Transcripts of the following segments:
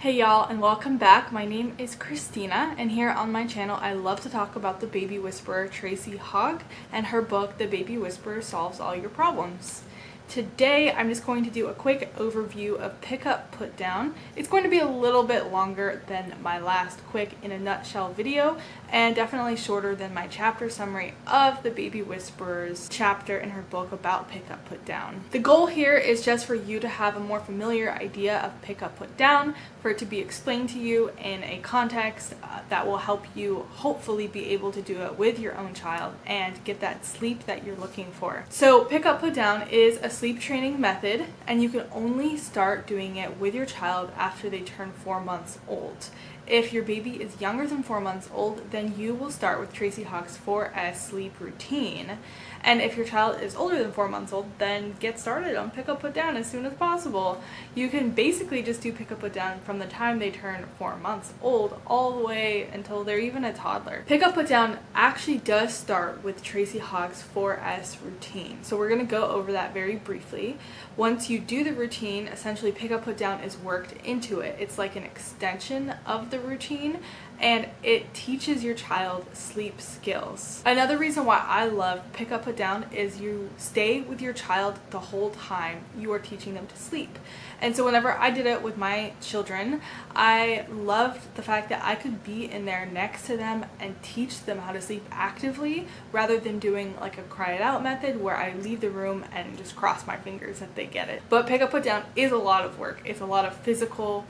Hey y'all, and welcome back. My name is Christina, and here on my channel I love to talk about the baby whisperer Tracy Hogg and her book The Baby Whisperer Solves All Your Problems. Today I'm just going to do a quick overview of Pick Up Put Down. It's going to be a little bit longer than my last quick in a nutshell video, and definitely shorter than my chapter summary of the Baby Whisperer's chapter in her book about Pick Up Put Down. The goal here is just for you to have a more familiar idea of Pick Up Put Down, for it to be explained to you in a context that will help you hopefully be able to do it with your own child and get that sleep that you're looking for. So Pick Up Put Down is a sleep training method, and you can only start doing it with your child after they turn 4 months old. If your baby is younger than 4 months old, then you will start with Tracy Hogg's 4S sleep routine. And if your child is older than 4 months old, then get started on Pick Up Put Down as soon as possible. You can basically just do Pick Up Put Down from the time they turn 4 months old all the way until they're even a toddler. Pick Up Put Down actually does start with Tracy Hogg's 4S routine. So we're going to go over that very briefly. Once you do the routine, essentially Pick Up Put Down is worked into it. It's like an extension of the routine, and it teaches your child sleep skills. Another reason why I love Pick Up Put Down is you stay with your child the whole time you are teaching them to sleep. And so whenever I did it with my children, I loved the fact that I could be in there next to them and teach them how to sleep actively, rather than doing like a cry it out method where I leave the room and just cross my fingers that they get it. But Pick Up Put Down is a lot of work. It's a lot of physical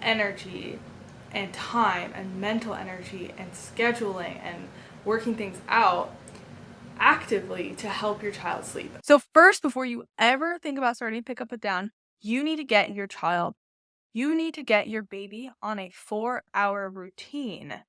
energy and time and mental energy and scheduling and working things out actively to help your child sleep. So first, before you ever think about starting to Pick Up Put Down, you need to get your baby on a 4-hour routine.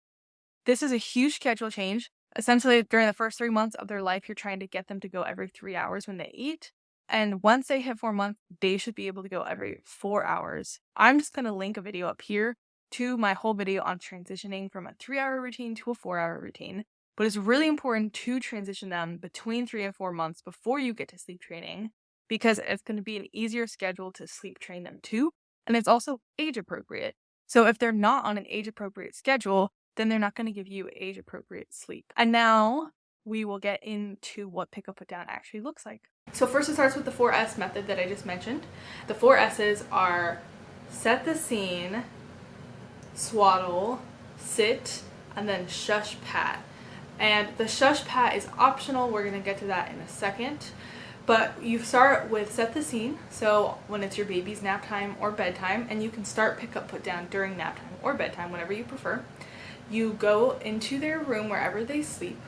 This is a huge schedule change. Essentially, during the first 3 months of their life, you're trying to get them to go every 3 hours when they eat. And once they hit 4 months, they should be able to go every 4 hours. I'm just going to link a video up here to my whole video on transitioning from a 3-hour routine to a 4-hour routine. But it's really important to transition them between 3 and 4 months before you get to sleep training, because it's going to be an easier schedule to sleep train them to. And it's also age appropriate. So if they're not on an age appropriate schedule, then they're not going to give you age appropriate sleep. And now we will get into what Pick Up Put Down actually looks like. So first it starts with the 4S method that I just mentioned. The 4 S's are set the scene, swaddle, sit, and then shush pat. And the shush pat is optional. We're going to get to that in a second. But you start with set the scene, so when it's your baby's nap time or bedtime, and you can start Pick Up Put Down during nap time or bedtime, whenever you prefer. You go into their room wherever they sleep,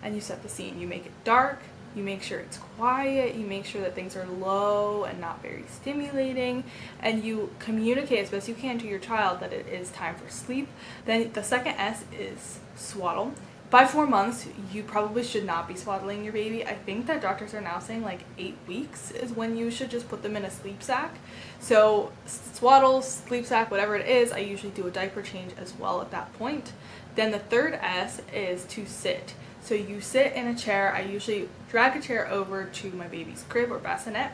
and you set the scene. You make it dark, you make sure it's quiet, you make sure that things are low and not very stimulating, and you communicate as best you can to your child that it is time for sleep. Then the second S is swaddle. By 4 months, you probably should not be swaddling your baby. I think that doctors are now saying like 8 weeks is when you should just put them in a sleep sack. So swaddle, sleep sack, whatever it is, I usually do a diaper change as well at that point. Then the third S is to sit. So you sit in a chair. I usually drag a chair over to my baby's crib or bassinet,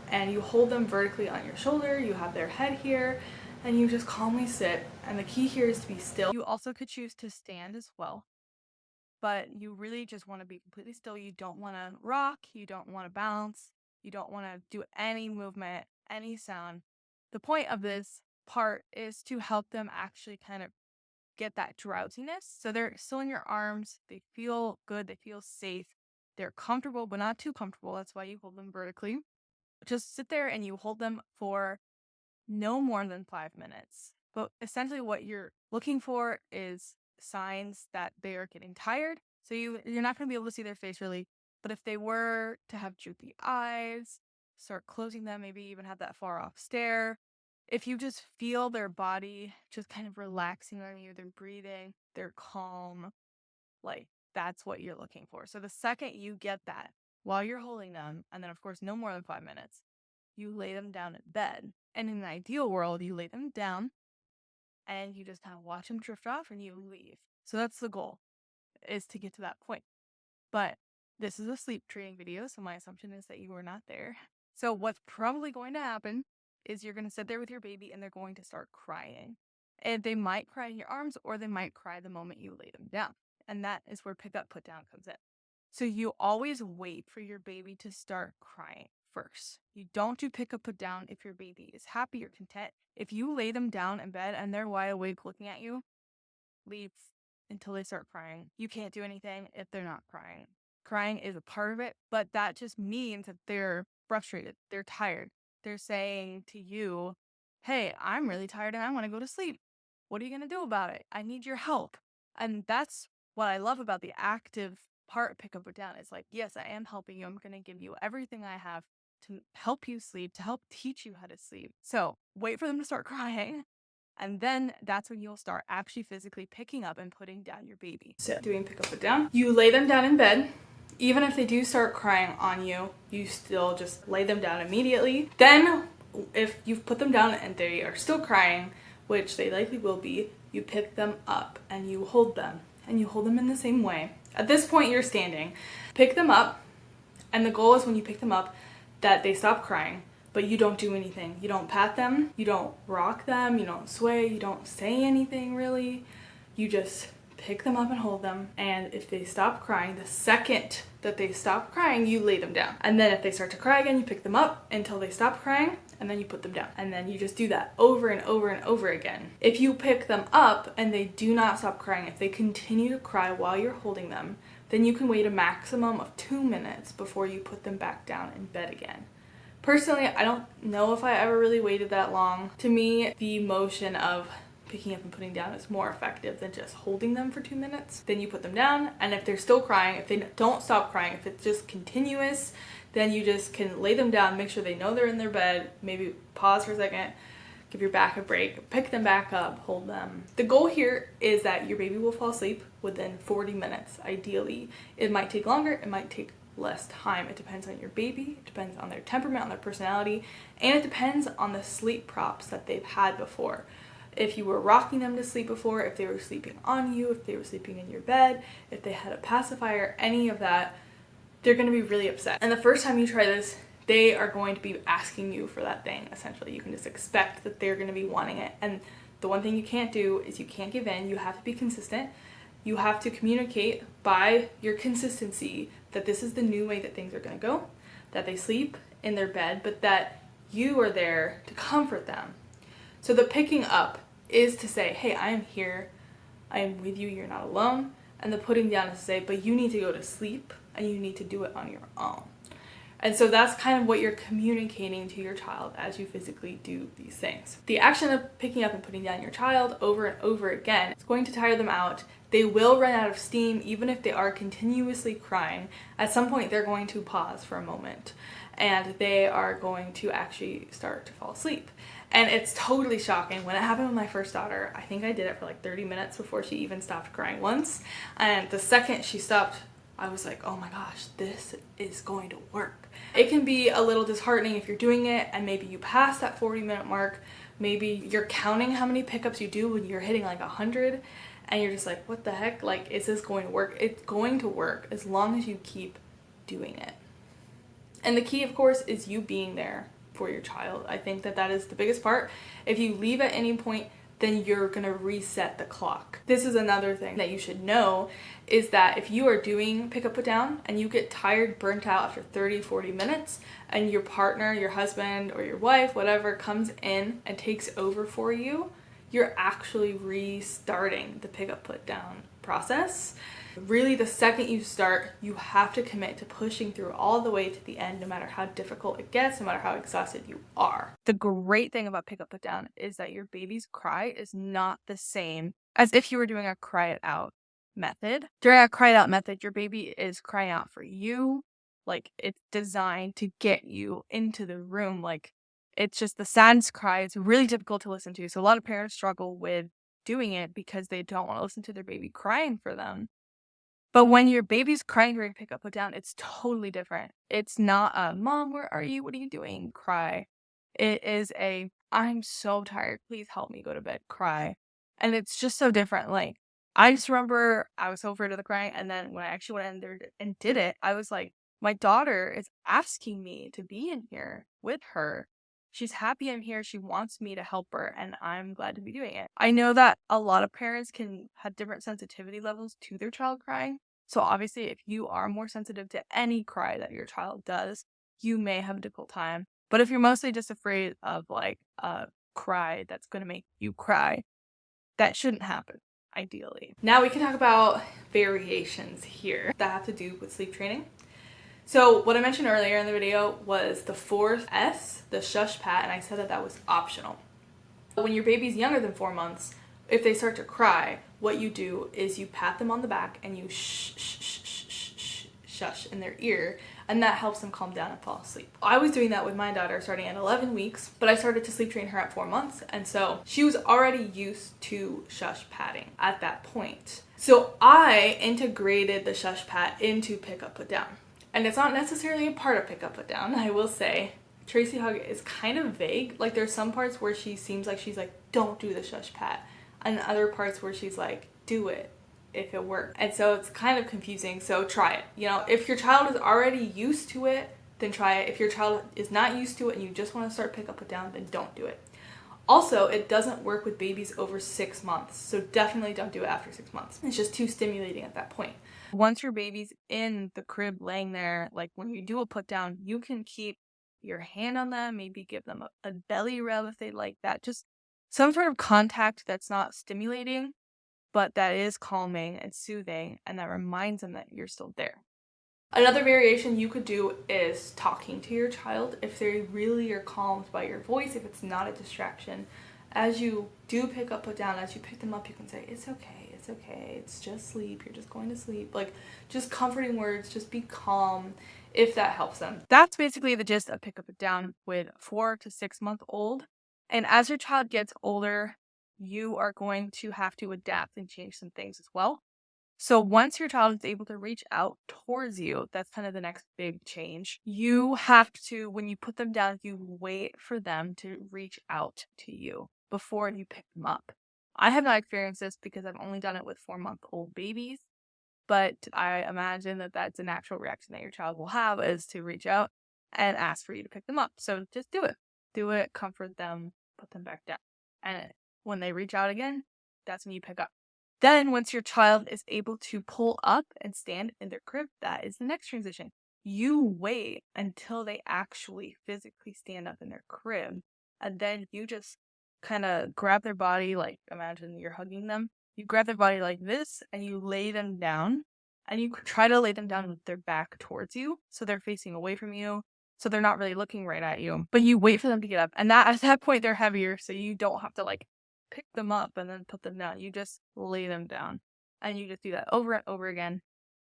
and you hold them vertically on your shoulder. You have their head here, and you just calmly sit. And the key here is to be still. You also could choose to stand as well, but you really just want to be completely still. You don't want to rock, you don't want to bounce, you don't want to do any movement, any sound. The point of this part is to help them actually kind of get that drowsiness. So they're still in your arms, they feel good, they feel safe, they're comfortable, but not too comfortable. That's why you hold them vertically. Just sit there and you hold them for no more than 5 minutes. But essentially what you're looking for is signs that they are getting tired. So you're not going to be able to see their face really, but if they were to have droopy eyes, start closing them, maybe even have that far off stare, if you just feel their body just kind of relaxing on you, they're breathing, they're calm, like that's what you're looking for. So the second you get that while you're holding them, and then of course no more than 5 minutes, you lay them down in bed. And in an ideal world, you lay them down and you just kind of watch them drift off and you leave. So that's the goal, is to get to that point. But this is a sleep training video, so my assumption is that you were not there. So what's probably going to happen is you're going to sit there with your baby and they're going to start crying. And they might cry in your arms or they might cry the moment you lay them down. And that is where pick up, put down comes in. So you always wait for your baby to start crying first. You don't do pick up, put down if your baby is happy or content. If you lay them down in bed and they're wide awake looking at you, leave until they start crying. You can't do anything if they're not crying. Crying is a part of it, but that just means that they're frustrated. They're tired. They're saying to you, hey, I'm really tired and I want to go to sleep. What are you going to do about it? I need your help. And that's what I love about the active part, pick up or down. It's like, yes, I am helping you. I'm going to give you everything I have to help you sleep, to help teach you how to sleep. So wait for them to start crying. And then that's when you'll start actually physically picking up and putting down your baby. So doing pick up, put down. You lay them down in bed. Even if they do start crying on you, you still just lay them down immediately. Then if you've put them down and they are still crying, which they likely will be, you pick them up and you hold them. And you hold them in the same way. At this point, you're standing. Pick them up. And the goal is when you pick them up that they stop crying. But you don't do anything. You don't pat them, you don't rock them, you don't sway, you don't say anything really. You just pick them up and hold them. And if they stop crying, the second that they stop crying, you lay them down. And then if they start to cry again, you pick them up until they stop crying, and then you put them down. And then you just do that over and over and over again. If you pick them up and they do not stop crying, if they continue to cry while you're holding them, then you can wait a maximum of 2 minutes before you put them back down in bed again. Personally, I don't know if I ever really waited that long. To me, the motion of picking up and putting down is more effective than just holding them for 2 minutes. Then you put them down, and if they're still crying, if they don't stop crying, if it's just continuous, then you just can lay them down, make sure they know they're in their bed, maybe pause for a second, give your back a break, pick them back up, hold them. The goal here is that your baby will fall asleep within 40 minutes, ideally. It might take longer, it might take less time. It depends on your baby, it depends on their temperament, on their personality, and it depends on the sleep props that they've had before. If you were rocking them to sleep before, if they were sleeping on you, if they were sleeping in your bed, if they had a pacifier, any of that, they're going to be really upset. And the first time you try this, they are going to be asking you for that thing, essentially. You can just expect that they're going to be wanting it. And the one thing you can't do is you can't give in. You have to be consistent. You have to communicate by your consistency that this is the new way that things are going to go, that they sleep in their bed, but that you are there to comfort them. So the picking up is to say, hey, I am here, I am with you, you're not alone. And the putting down is to say, but you need to go to sleep and you need to do it on your own. And so that's kind of what you're communicating to your child as you physically do these things. The action of picking up and putting down your child over and over again is going to tire them out. They will run out of steam even if they are continuously crying. At some point, they're going to pause for a moment and they are going to actually start to fall asleep. And it's totally shocking. When it happened with my first daughter, I think I did it for like 30 minutes before she even stopped crying once. And the second she stopped, I was like, oh my gosh, this is going to work. It can be a little disheartening if you're doing it and maybe you pass that 40-minute mark. Maybe you're counting how many pickups you do when you're hitting like 100 and you're just like, what the heck? Like, is this going to work? It's going to work as long as you keep doing it. And the key, of course, is you being there for your child. I think that that is the biggest part. If you leave at any point, then you're gonna reset the clock. This is another thing that you should know is that if you are doing pick up, put down and you get tired, burnt out after 30, 40 minutes and your partner, your husband or your wife, whatever, comes in and takes over for you, you're actually restarting the pick up, put down process. Really, the second you start, you have to commit to pushing through all the way to the end, no matter how difficult it gets, no matter how exhausted you are. The great thing about pick up, put down is that your baby's cry is not the same as if you were doing a cry it out method. During a cry it out method, your baby is crying out for you. Like, it's designed to get you into the room. Like, it's just the saddest cry. It's really difficult to listen to. So a lot of parents struggle with doing it because they don't want to listen to their baby crying for them. But when your baby's crying during pick up, put down, it's totally different. It's not a, Mom, where are you? What are you doing? Cry. It is a, I'm so tired. Please help me go to bed. Cry. And it's just so different. Like, I just remember I was so afraid of the crying. And then when I actually went in there and did it, I was like, my daughter is asking me to be in here with her. She's happy I'm here. She wants me to help her, and I'm glad to be doing it. I know that a lot of parents can have different sensitivity levels to their child crying. So obviously, if you are more sensitive to any cry that your child does, you may have a difficult time. But if you're mostly just afraid of like a cry that's going to make you cry, that shouldn't happen, ideally. Now we can talk about variations here that have to do with sleep training. So what I mentioned earlier in the video was the fourth S, the shush pat, and I said that was optional. When your baby's younger than 4 months, if they start to cry, what you do is you pat them on the back and you shush in their ear, and that helps them calm down and fall asleep. I was doing that with my daughter starting at 11 weeks, but I started to sleep train her at 4 months, and so she was already used to shush patting at that point. So I integrated the shush pat into pick up, put down. And it's not necessarily a part of pick up, put down, I will say. Tracy Hug is kind of vague. Like there's some parts where she seems like she's like, don't do the shush pat. And other parts where she's like, do it if it works. And so it's kind of confusing. So try it. You know, if your child is already used to it, then try it. If your child is not used to it and you just want to start pick up, put down, then don't do it. Also, it doesn't work with babies over 6 months. So definitely don't do it after 6 months. It's just too stimulating at that point. Once your baby's in the crib laying there, like when you do a put down, you can keep your hand on them, maybe give them a belly rub if they like that. Just some sort of contact that's not stimulating, but that is calming and soothing, and that reminds them that you're still there. Another variation you could do is talking to your child if they really are calmed by your voice, if it's not a distraction. As you do pick up, put down, as you pick them up, you can say, it's okay, it's okay, it's just sleep, you're just going to sleep. Like, just comforting words, just be calm, if that helps them. That's basically the gist of pick up, put down with 4 to 6 month old. And as your child gets older, you are going to have to adapt and change some things as well. So once your child is able to reach out towards you, that's kind of the next big change. You have to, when you put them down, you wait for them to reach out to you before you pick them up. I have not experienced this because I've only done it with 4-month-old babies, but I imagine that that's a natural reaction that your child will have, is to reach out and ask for you to pick them up. So just do it. Do it, comfort them, put them back down. And when they reach out again, that's when you pick up. Then once your child is able to pull up and stand in their crib, that is the next transition. You wait until they actually physically stand up in their crib, and then you just kind of grab their body, like imagine you're hugging them. You grab their body like this and you lay them down, and you try to lay them down with their back towards you, so they're facing away from you, so they're not really looking right at you. But you wait for them to get up, and that at that point they're heavier, so you don't have to like pick them up and then put them down. You just lay them down, and you just do that over and over again.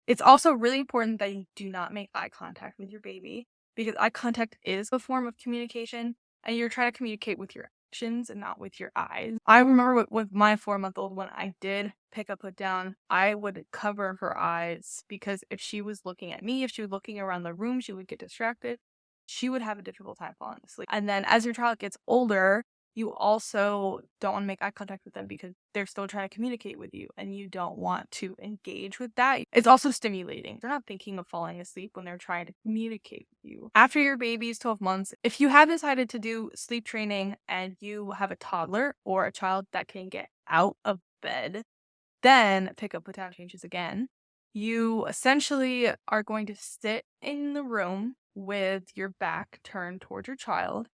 It's also really important that you do not make eye contact with your baby, because eye contact is a form of communication, and you're trying to communicate with your actions and not with your eyes. I remember with my 4-month-old, when I did pick up, put down, I would cover her eyes, because if she was looking at me, if she was looking around the room, she would get distracted. She would have a difficult time falling asleep. And then as your child gets older, you also don't want to make eye contact with them because they're still trying to communicate with you, and you don't want to engage with that. It's also stimulating. They're not thinking of falling asleep when they're trying to communicate with you. After your baby is 12 months, if you have decided to do sleep training and you have a toddler or a child that can get out of bed, then pick up, put down changes again. You essentially are going to sit in the room with your back turned towards your child.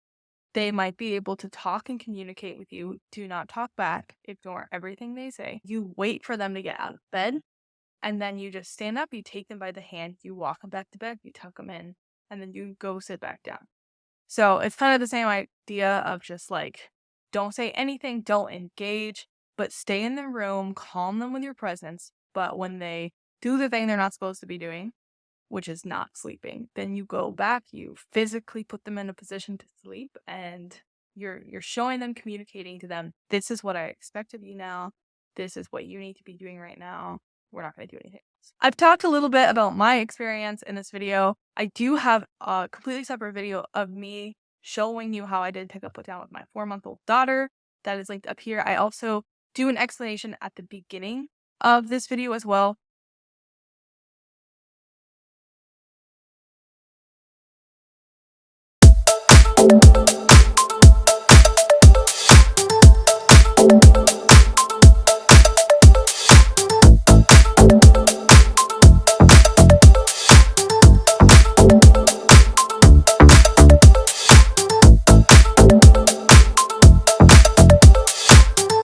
They might be able to talk and communicate with you. Do not talk back. Ignore everything they say. You wait for them to get out of bed, and then you just stand up, you take them by the hand, you walk them back to bed, you tuck them in, and then you go sit back down. So it's kind of the same idea of just like, don't say anything, don't engage, but stay in the room, calm them with your presence. But when they do the thing they're not supposed to be doing, which is not sleeping, then you go back, you physically put them in a position to sleep, and you're showing them, communicating to them, this is what I expect of you now, this is what you need to be doing right now, we're not going to do anything else. I've talked a little bit about my experience in this video. I do have a completely separate video of me showing you how I did pick up, put down with my 4-month-old daughter. That is linked up here. I also do an explanation at the beginning of this video as well,